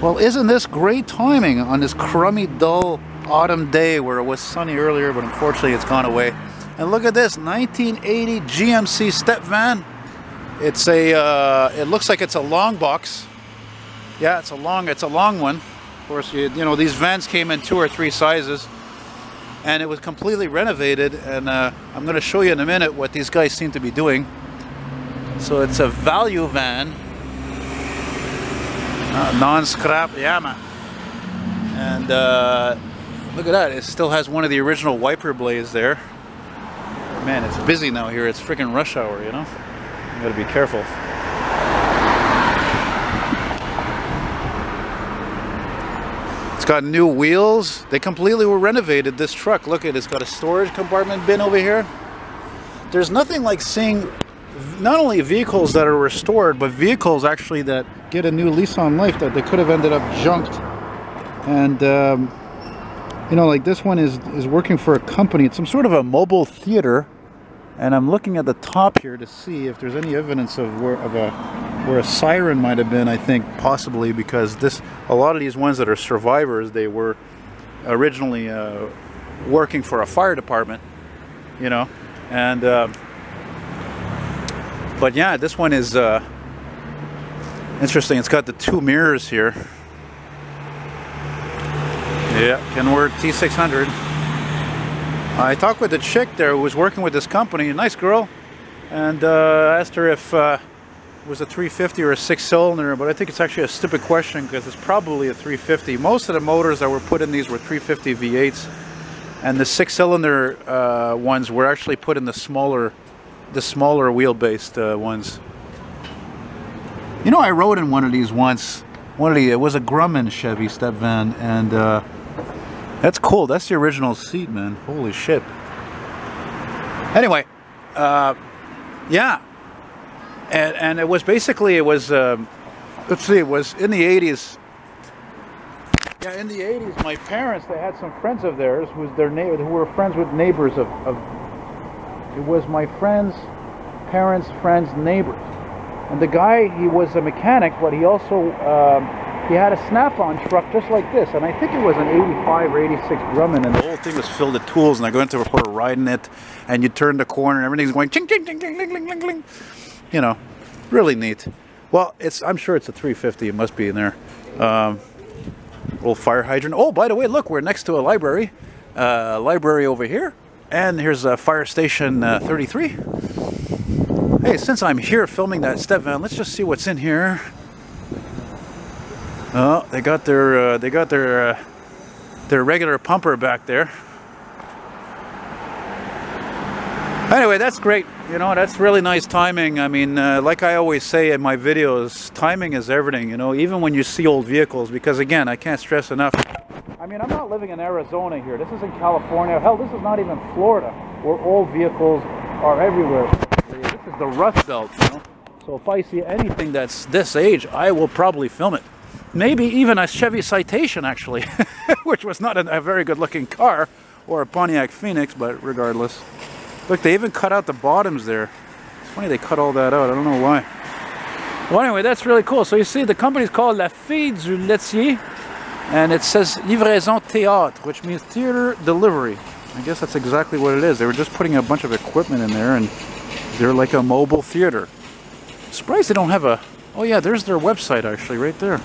Well, isn't this great timing on this crummy, dull autumn day where it was sunny earlier, but unfortunately it's gone away. And look at this 1980 GMC step van. It's a it looks like it's a long box. Yeah, it's a long one. Of course, you know, these vans came in 2 or 3 sizes, and it was completely renovated, and I'm going to show you in a minute what these guys seem to be doing. So it's a value van, non-scrap, yeah man. And look at that, it still has one of the original wiper blades there. Man, it's busy now here, it's freaking rush hour, you know? You gotta be careful. It's got new wheels. They completely were renovated, this truck. Look at it, it's got a storage compartment bin over here. There's nothing like seeing not only vehicles that are restored, but vehicles actually that get a new lease on life that they could have ended up junked. And you know, like this one is working for a company. It's some sort of a mobile theater, and I'm looking at the top here to see if there's any evidence of where a siren might have been. I think possibly because a lot of these ones that are survivors, they were originally working for a fire department, you know, and but yeah, this one is interesting. It's got the 2 mirrors here. Yeah, Kenworth T600. I talked with the chick there who was working with this company, a nice girl, and asked her if it was a 350 or a 6-cylinder, but I think it's actually a stupid question because it's probably a 350. Most of the motors that were put in these were 350 V8s, and the 6-cylinder ones were actually put in the smaller wheel-based ones. You know, I rode in one of these once. It was a Grumman Chevy step van, and that's cool. That's the original seat, man. Holy shit. Anyway, yeah, and it was basically, let's see, it was in the 80s. Yeah, in the 80s, my parents, they had some friends of theirs who were friends with neighbors of it was my friends' parents' friends' neighbors. And the guy, he was a mechanic, but he also he had a snap-on truck just like this, and I think it was an 85 or 86 Grumman, and the whole thing was filled with tools, and I got into a ride in it, and you turn the corner and everything's going ching ching ching ching ching ching ching ching. You know, really neat. Well, I'm sure it's a 350, it must be in there. Old fire hydrant. Oh, by the way, look, we're next to a library. Library over here, and here's a fire station 33. Hey, since I'm here filming that step van, let's just see what's in here. Oh, they got their regular pumper back there. Anyway, that's great. You know, that's really nice timing. I mean, like I always say in my videos, timing is everything, you know, even when you see old vehicles, because again, I can't stress enough. I mean, I'm not living in Arizona here. This is in California. Hell, this is not even Florida, where old vehicles are everywhere. This is the Rust Belt, you know. So if I see anything that's this age, I will probably film it. Maybe even a Chevy Citation, actually, which was not a very good-looking car, or a Pontiac Phoenix, but regardless. Look, they even cut out the bottoms there. It's funny they cut all that out. I don't know why. Well, anyway, that's really cool. So you see, the company's called La Fille du Laitier, and it says Livraison Théâtre, which means theater delivery. I guess that's exactly what it is. They were just putting a bunch of equipment in there, and they're like a mobile theater. I'm surprised they don't have a... Oh yeah, there's their website actually, right there.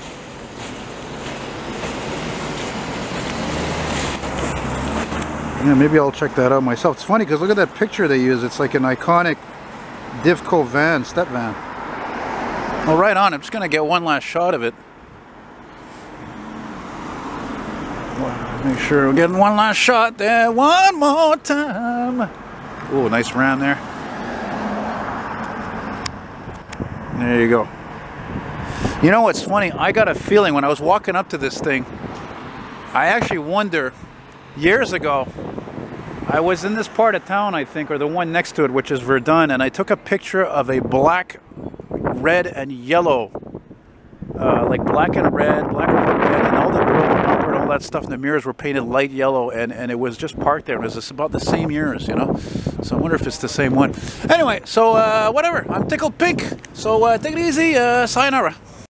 Yeah, maybe I'll check that out myself. It's funny because look at that picture they use. It's like an iconic Divco van, step van. Well, right on. I'm just going to get one last shot of it. Make sure we're getting one last shot there. One more time. Oh, nice ram there. There you go. You know what's funny? I got a feeling when I was walking up to this thing, I actually wonder, years ago, I was in this part of town, I think, or the one next to it, which is Verdun, and I took a picture of a black, red, and yellow, like black and red, and all the bumper and all that stuff in the mirrors were painted light yellow, and it was just parked there. It was about the same years, you know? So I wonder if it's the same one. Anyway, so whatever, I'm tickled pink, so take it easy, sayonara.